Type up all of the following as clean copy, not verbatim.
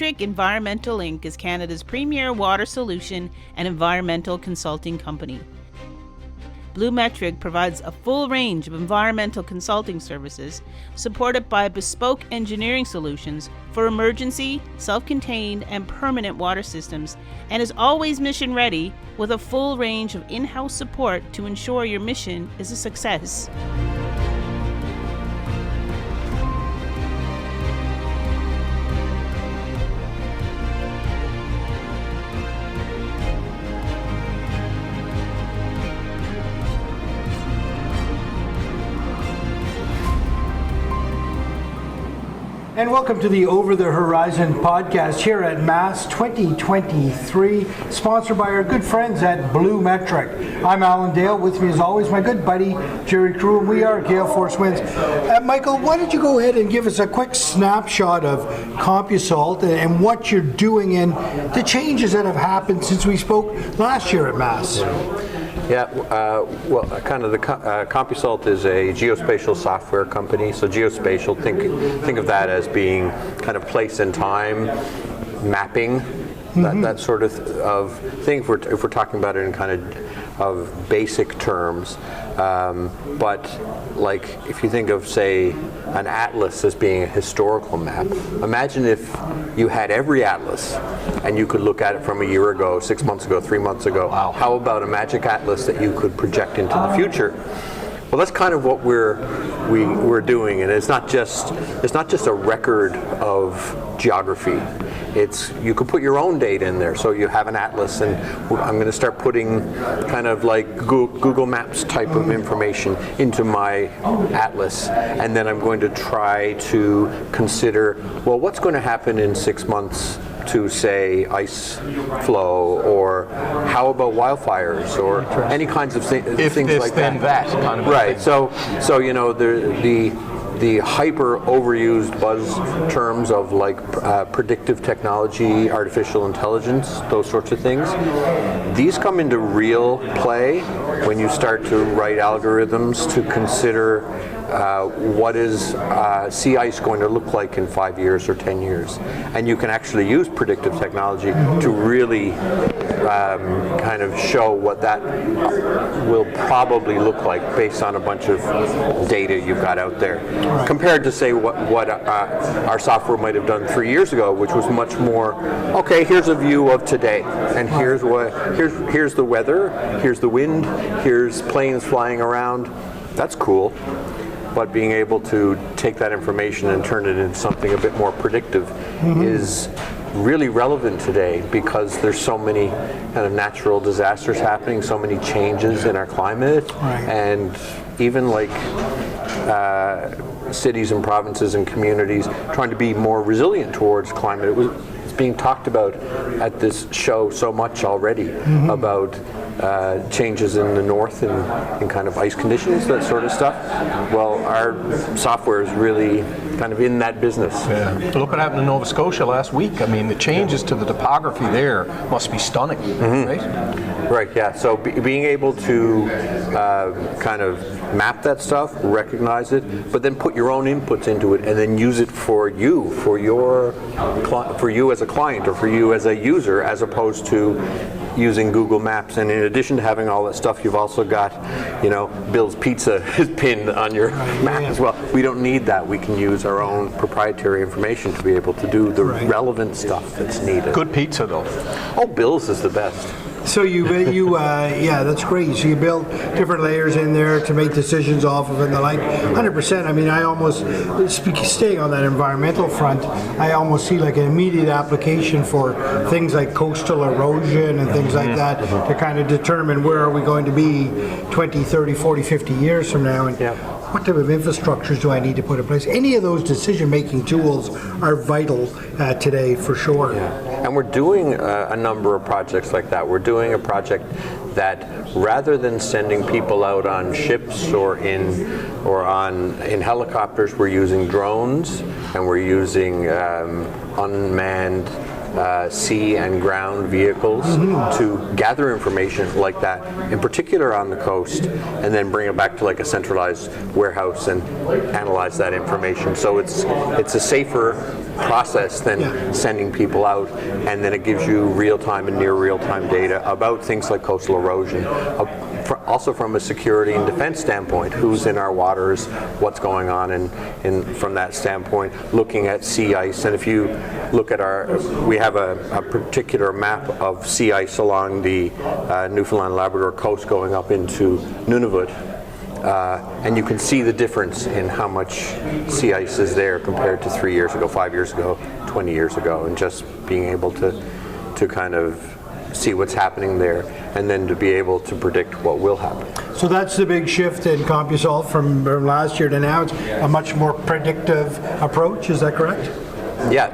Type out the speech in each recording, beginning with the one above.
BluMetric Environmental Inc. is Canada's premier water solution and environmental consulting company. BluMetric provides a full range of environmental consulting services supported by bespoke engineering solutions for emergency, self-contained, and permanent water systems, and is always mission ready with a full range of in-house support to ensure your mission is a success. And welcome to the Over the Horizon podcast here at MASS 2023, sponsored by our good friends at BluMetric. I'm Alan Dale. With me as always, my good buddy, Jerry Crew, and we are Gale Force Winds. Michael, why don't you go ahead and give us a quick snapshot of Compusult and what you're doing and the changes that have happened since we spoke last year at MASS. Yeah, Compusult is a geospatial software company. So geospatial, think of that as being kind of place and time mapping, that sort of thing. If we're talking about it in kind of basic terms, but like if you think of, say, an atlas as being a historical map, imagine if you had every atlas and you could look at it from a year ago, 6 months ago, 3 months ago. Wow. How about a magic atlas that you could project into the future? Well, that's kind of what we're doing, and it's not just a record of geography. You could put your own data in there. So you have an atlas, and I'm going to start putting kind of like Google Maps type of information into my atlas, and then I'm going to try to consider, well, what's going to happen in 6 months to, say, ice flow, or how about wildfires, or any kinds of things like that. That kind of right. So you know, the hyper overused buzz terms of like predictive technology, artificial intelligence, those sorts of things, these come into real play when you start to write algorithms to consider what is sea ice going to look like in 5 years or 10 years. And you can actually use predictive technology to really kind of show what that will probably look like based on a bunch of data you've got out there. Right. Compared to, say, what our software might have done 3 years ago, which was much more, okay, here's a view of today, and here's the weather, here's the wind, here's planes flying around. That's cool. But being able to take that information and turn it into something a bit more predictive is really relevant today, because there's so many kind of natural disasters happening, so many changes in our climate, and even like cities and provinces and communities trying to be more resilient towards climate. It's being talked about at this show so much already about changes in the north and kind of ice conditions, that sort of stuff. Well, our software is really kind of in that business. Yeah. Look what happened in Nova Scotia last week. I mean, the changes to the topography there must be stunning, right? Right, yeah. So being able to kind of map that stuff, recognize it, but then put your own inputs into it, and then use it for you as a client, or for you as a user, as opposed to using Google Maps. And in addition to having all that stuff, you've also got, you know, Bill's Pizza is pinned on your map as well. We don't need that. We can use our own proprietary information to be able to do the relevant stuff that's needed. Good pizza, though. Oh, Bill's is the best. So yeah, that's great. So you build different layers in there to make decisions off of it and the like. 100%. I mean, I almost, staying on that environmental front, I almost see like an immediate application for things like coastal erosion and things like that to kind of determine where are we going to be 20, 30, 40, 50 years from now, and what type of infrastructures do I need to put in place. Any of those decision-making tools are vital today, for sure. Yeah. And we're doing a number of projects like that. We're doing a project that, rather than sending people out on ships or in helicopters, we're using drones, and we're using unmanned sea and ground vehicles to gather information like that, in particular on the coast, and then bring it back to like a centralized warehouse and analyze that information. So it's a safer process than sending people out, and then it gives you real-time and near real-time data about things like coastal erosion. Also from a security and defense standpoint, who's in our waters, what's going on, and from that standpoint, looking at sea ice. And if you look at we have a particular map of sea ice along the Newfoundland Labrador coast going up into Nunavut. And you can see the difference in how much sea ice is there compared to 3 years ago, 5 years ago, 20 years ago, and just being able to kind of see what's happening there, and then to be able to predict what will happen. So that's the big shift in Compusult from last year to now. It's a much more predictive approach, is that correct? Yeah,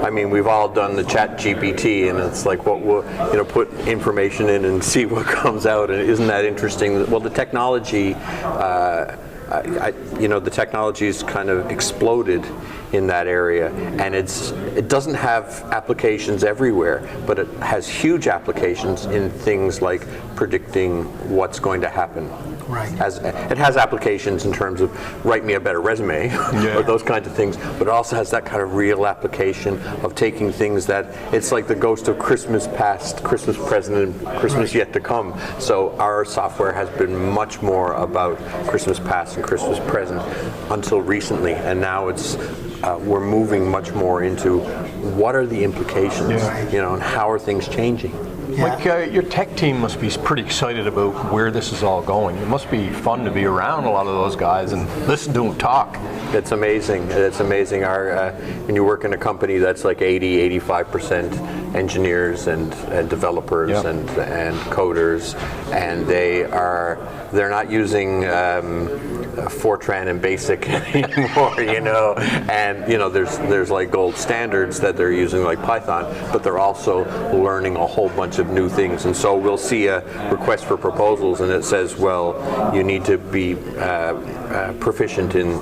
I mean, we've all done the Chat GPT, and it's like, what will, put information in and see what comes out, and isn't that interesting? Well, the technology, the technology's kind of exploded in that area, and it doesn't have applications everywhere, but it has huge applications in things like predicting what's going to happen. Right. It has applications in terms of write me a better resume or those kinds of things, but it also has that kind of real application of taking things that it's like the ghost of Christmas past, Christmas present, and Christmas yet to come. So our software has been much more about Christmas past and Christmas present until recently, and now we're moving much more into what are the implications, and how are things changing. Yeah. Like your tech team must be pretty excited about where this is all going. It must be fun to be around a lot of those guys and listen to them talk. It's amazing. It's amazing. When you work in a company that's like 80-85% engineers and developers and coders, and they're not using Fortran and BASIC anymore, and there's like gold standards that they're using like Python, but they're also learning a whole bunch of new things. And so we'll see a request for proposals, and it says, well, you need to be proficient in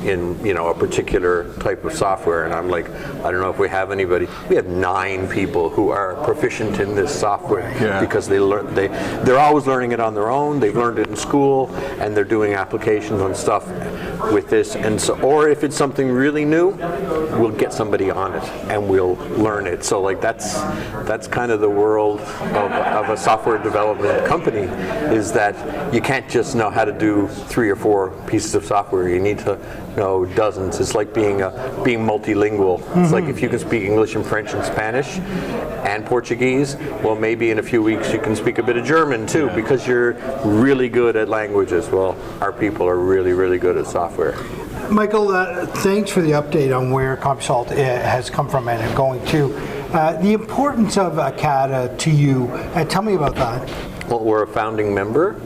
a particular type of software, and I'm like, I don't know if we have anybody. We have 9 people who are proficient in this software because they're always learning it on their own. They've learned it in school, and they're doing applications on stuff with this. And so, or if it's something really new, we'll get somebody on it and we'll learn it. So like that's kind of the world of a software development company, is that you can't just know how to do 3 or 4 pieces of software. You need to know dozens. It's like being multilingual. It's like if you can speak English and French and Spanish and Portuguese, well, maybe in a few weeks you can speak a bit of German too, because you're really good at languages. Well, our people are really, really good at software. Michael, thanks for the update on where Compusult has come from and going to. The importance of CADA to you, tell me about that. Well, we're a founding member.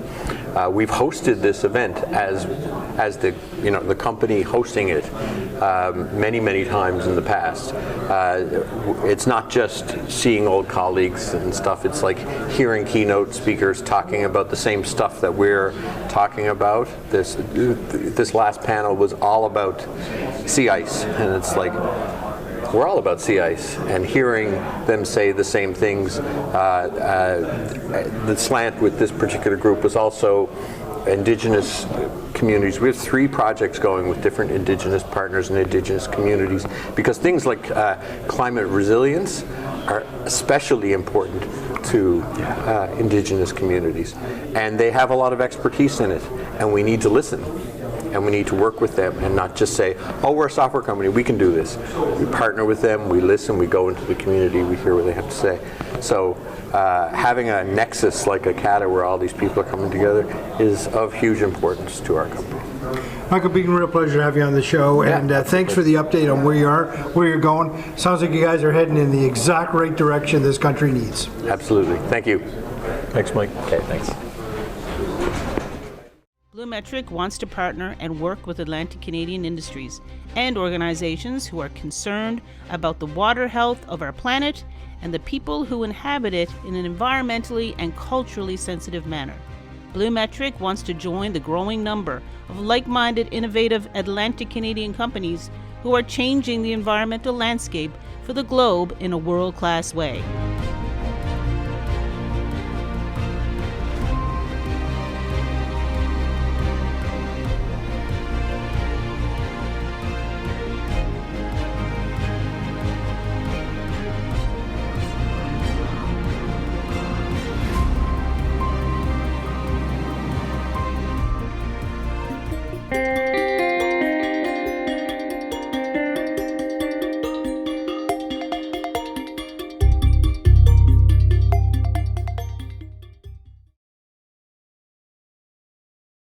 We've hosted this event as the company hosting it many times in the past. It's not just seeing old colleagues and stuff. It's like hearing keynote speakers talking about the same stuff that we're talking about. This last panel was all about sea ice, and it's like, we're all about sea ice, and hearing them say the same things. The slant with this particular group was also Indigenous communities. We have 3 projects going with different Indigenous partners and Indigenous communities, because things like climate resilience are especially important to Indigenous communities, and they have a lot of expertise in it, and we need to listen. And we need to work with them and not just say, oh, we're a software company, we can do this. We partner with them, we listen, we go into the community, we hear what they have to say. So having a nexus like a CADA where all these people are coming together is of huge importance to our company. Michael, it's been a real pleasure to have you on the show, and thanks for the update on where you are, where you're going. Sounds like you guys are heading in the exact right direction this country needs. Absolutely. Thank you. Thanks, Mike. Okay, thanks. BluMetric wants to partner and work with Atlantic Canadian industries and organizations who are concerned about the water health of our planet and the people who inhabit it in an environmentally and culturally sensitive manner. BluMetric wants to join the growing number of like-minded, innovative Atlantic Canadian companies who are changing the environmental landscape for the globe in a world-class way.